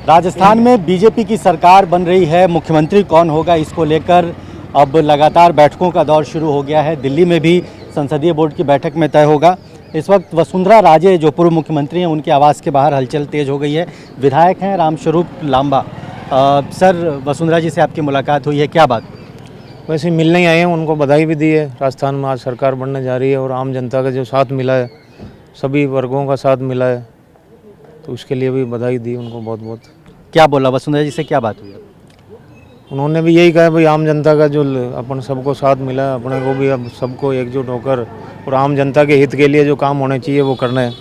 राजस्थान में बीजेपी की सरकार बन रही है, मुख्यमंत्री कौन होगा इसको लेकर अब लगातार बैठकों का दौर शुरू हो गया है। दिल्ली में भी संसदीय बोर्ड की बैठक में तय होगा। इस वक्त वसुंधरा राजे जो पूर्व मुख्यमंत्री हैं, उनके आवास के बाहर हलचल तेज हो गई है। विधायक हैं रामस्वरूप लांबा। सर, वसुंधरा जी से आपकी मुलाकात हुई है, क्या बात? वैसे मिलने ही आए हैं, उनको बधाई भी दी है। राजस्थान में आज सरकार बनने जा रही है और आम जनता का जो साथ मिला है, सभी वर्गों का साथ मिला है, तो उसके लिए भी बधाई दी उनको बहुत बहुत। क्या बोला वसुंधरा जी से, क्या बात हुई? उन्होंने भी यही कहा भाई आम जनता का जो अपन सबको साथ मिला है, अपने को भी अब सबको एकजुट होकर और आम जनता के हित के लिए जो काम होने चाहिए वो करना है।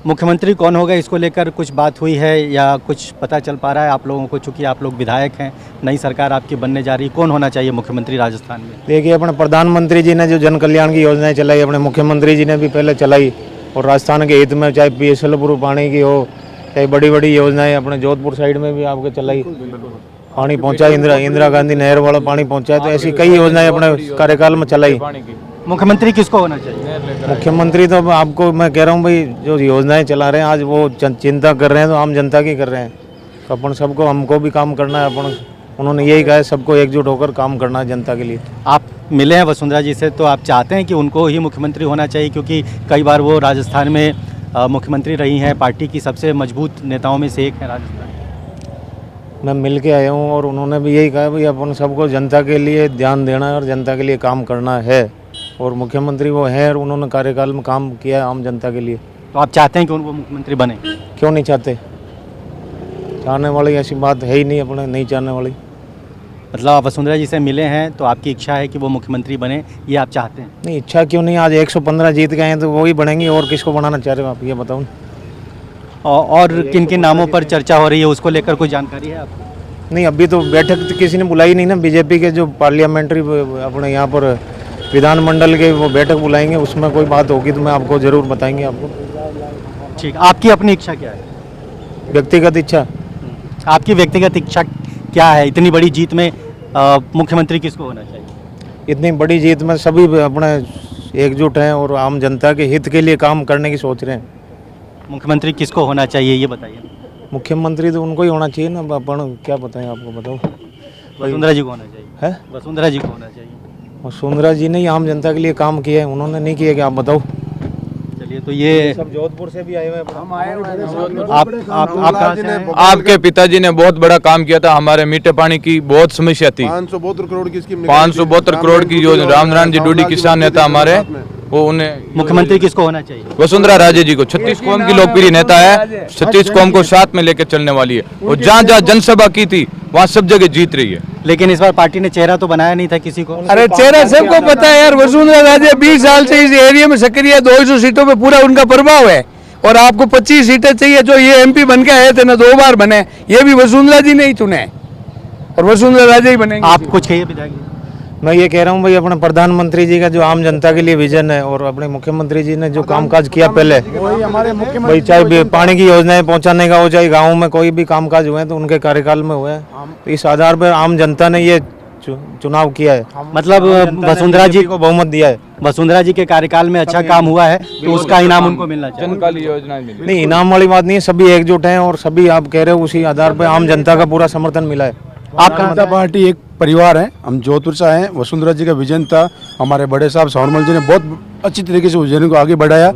मुख्यमंत्री कौन होगा इसको लेकर कुछ बात हुई है या कुछ पता चल पा रहा है आप लोगों को? चूँकि आप लोग विधायक हैं, नई सरकार आपकी बनने जा रही है, कौन होना चाहिए मुख्यमंत्री राजस्थान में? देखिए, अपने प्रधानमंत्री जी ने जो जन कल्याण की योजनाएं चलाई, अपने मुख्यमंत्री जी ने भी पहले चलाई और राजस्थान के हित में, चाहे पीएसएल पानी की हो, चाहे बड़ी बड़ी योजनाएं अपने जोधपुर साइड में भी आपके चलाई, पानी पहुंचा, इंदिरा गांधी नहर वाला पानी पहुंचा है, तो ऐसी कई योजनाएं अपने कार्यकाल में चलाई। मुख्यमंत्री किसको होना चाहिए? मुख्यमंत्री तो आपको मैं कह रहा हूँ भाई, जो योजनाएं चला रहे हैं आज वो चिंता कर रहे हैं तो आम जनता की कर रहे हैं, तो अपन सबको, हमको भी काम करना है। अपन उन्होंने यही कहा है सबको एकजुट होकर काम करना है जनता के लिए। आप मिले हैं वसुंधरा जी से, तो आप चाहते हैं कि उनको ही मुख्यमंत्री होना चाहिए, क्योंकि कई बार वो राजस्थान में मुख्यमंत्री रही हैं, पार्टी की सबसे मजबूत नेताओं में से एक है राजस्थान। मैं मिल के आया हूँ और उन्होंने भी यही कहा भाई अपन सबको जनता के लिए ध्यान देना है और जनता के लिए काम करना है, और मुख्यमंत्री वो हैं और उन्होंने कार्यकाल में काम किया है आम जनता के लिए। तो आप चाहते हैं कि उनको मुख्यमंत्री बने? क्यों नहीं चाहते? चाहने वाली ऐसी बात है ही नहीं, अपने नहीं चाहने वाली। मतलब आप वसुंधरा जी से मिले हैं तो आपकी इच्छा है कि वो मुख्यमंत्री बने, ये आप चाहते हैं? नहीं, इच्छा क्यों नहीं, आज 115 जीत गए हैं तो वही बनेंगे, और किसको बनाना चाह रहे हो आप ये बताओ। और किन किन नामों पर चर्चा हो रही है, उसको लेकर कोई जानकारी है आपको? नहीं, अभी तो बैठक तो किसी ने बुलाई नहीं ना। बीजेपी के जो पार्लियामेंट्री अपने यहाँ पर विधानमंडल के वो बैठक बुलाएंगे, उसमें कोई बात होगी तो मैं आपको ज़रूर बताएंगे आपको। ठीक, आपकी अपनी इच्छा क्या है? व्यक्तिगत इच्छा? आपकी व्यक्तिगत इच्छा क्या है? इतनी बड़ी जीत में मुख्यमंत्री किसको होना चाहिए? इतनी बड़ी जीत में सभी अपने एकजुट हैं और आम जनता के हित के लिए काम करने की सोच रहे हैं। मुख्यमंत्री किसको होना चाहिए ये बताइए। मुख्यमंत्री तो उनको ही होना चाहिए ना, अपन क्या बताएं आपको, बताओ। वसुंधरा जी को होना चाहिए है? वसुंधरा जी को होना चाहिए। वसुंधरा जी ने ही आम जनता के लिए काम किया है, उन्होंने नहीं किया कि आप बताओ। चलिए, तो ये सब जोधपुर से भी आए हुए हैं। हम आए हुए हैं। आप आपके पिताजी ने बहुत बड़ा काम किया था, हमारे मीठे पानी की बहुत समस्या थी। 572 करोड़ की स्कीम, 572 करोड़ की जो रामनारायण जी डूडी किसान नेता हमारे, वो उन्हें मुख्यमंत्री किसको होना चाहिए? वसुंधरा राजे जी को। 36 कौम की लोकप्रिय नेता है, 36 कौम को साथ में लेकर चलने वाली है, और जहाँ जहाँ जनसभा की थी वहाँ सब जगह जीत रही है। लेकिन इस बार पार्टी ने चेहरा तो बनाया नहीं था किसी को। अरे चेहरा सबको पता है यार, वसुंधरा राजे 20 साल से इस एरिया में सक्रिय है, 200 सीटों पे पूरा उनका प्रभाव है, और आपको 25 सीटें चाहिए। जो ये एमपी बन के आए थे ना, 2 बार बने, ये भी वसुंधरा जी ने ही चुने, और वसुंधरा राजे ही बनेंगे। आप कुछ कहिए विधायक जी। मैं ये कह रहा हूँ भाई, अपने प्रधानमंत्री जी का जो आम जनता के लिए विजन है, और अपने मुख्यमंत्री जी ने जो कामकाज किया पहले, भाई चाहे पानी की योजनाएं पहुंचाने का हो, चाहे गाँव में कोई भी कामकाज हुए तो उनके कार्यकाल में हुए, तो इस आधार पर आम जनता ने ये चुनाव किया है। मतलब वसुंधरा जी को बहुमत दिया है। वसुंधरा जी के कार्यकाल में अच्छा काम हुआ है तो उसका इनाम उनको मिलना चाहिए। योजनाएं मिली नहीं, इनाम वाली बात नहीं है, सभी एकजुट हैं और सभी आप कह रहे हो उसी आधार पर आम जनता का पूरा समर्थन मिला है। आपका जनता पार्टी एक परिवार है, हम जोधपुर से आए हैं। वसुंधरा जी का विजन था, हमारे बड़े साहब सावरमल जी ने बहुत अच्छी तरीके से उस विजन को आगे बढ़ाया।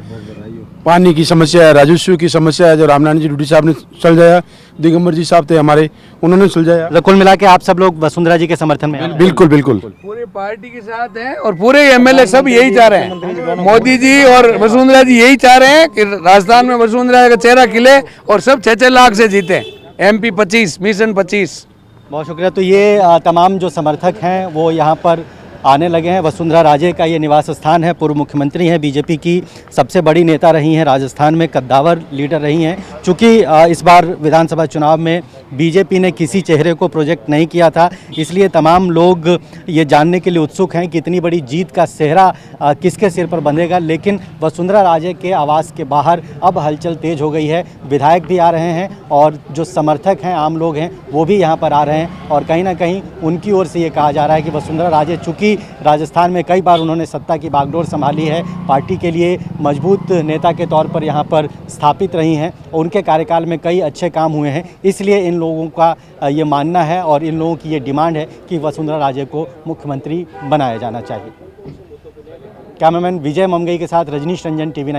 पानी की समस्या है, राजस्व की समस्या है, जो रामनारायण जी डूडी साहब ने सुलझाया, दिगंबर जी साहब थे हमारे, उन्होंने सुलझाया। तो कुल मिला के आप सब लोग वसुंधरा जी के समर्थन में हैं? बिल्कुल बिल्कुल, पूरे पार्टी के साथ हैं और पूरे एमएलए सब यही चाह रहे हैं। मोदी जी और वसुंधरा जी यही चाह रहे हैं कि राजस्थान में वसुंधरा का चेहरा खिले और सब 6-6 लाख से जीते। MP 25, mission 25। बहुत शुक्रिया। तो ये तमाम जो समर्थक हैं वो यहाँ पर आने लगे हैं। वसुंधरा राजे का ये निवास स्थान है। पूर्व मुख्यमंत्री हैं, बीजेपी की सबसे बड़ी नेता रही हैं, राजस्थान में कद्दावर लीडर रही हैं। चूँकि इस बार विधानसभा चुनाव में बीजेपी ने किसी चेहरे को प्रोजेक्ट नहीं किया था, इसलिए तमाम लोग ये जानने के लिए उत्सुक हैं कि इतनी बड़ी जीत का सेहरा किसके सिर पर बंधेगा। लेकिन वसुंधरा राजे के आवास के बाहर अब हलचल तेज हो गई है। विधायक भी आ रहे हैं और जो समर्थक हैं, आम लोग हैं, वो भी यहाँ पर आ रहे हैं, और कहीं ना कहीं उनकी ओर से ये कहा जा रहा है कि वसुंधरा राजे चूँकि राजस्थान में कई बार उन्होंने सत्ता की बागडोर संभाली है, पार्टी के लिए मजबूत नेता के तौर पर यहाँ पर स्थापित रही हैं, उनके कार्यकाल में कई अच्छे काम हुए हैं, इसलिए इन इन लोगों का ये मानना है और इन लोगों की ये डिमांड है कि वसुंधरा राजे को मुख्यमंत्री बनाया जाना चाहिए। कैमरामैन विजय ममगई के साथ रजनीश रंजन, TV9।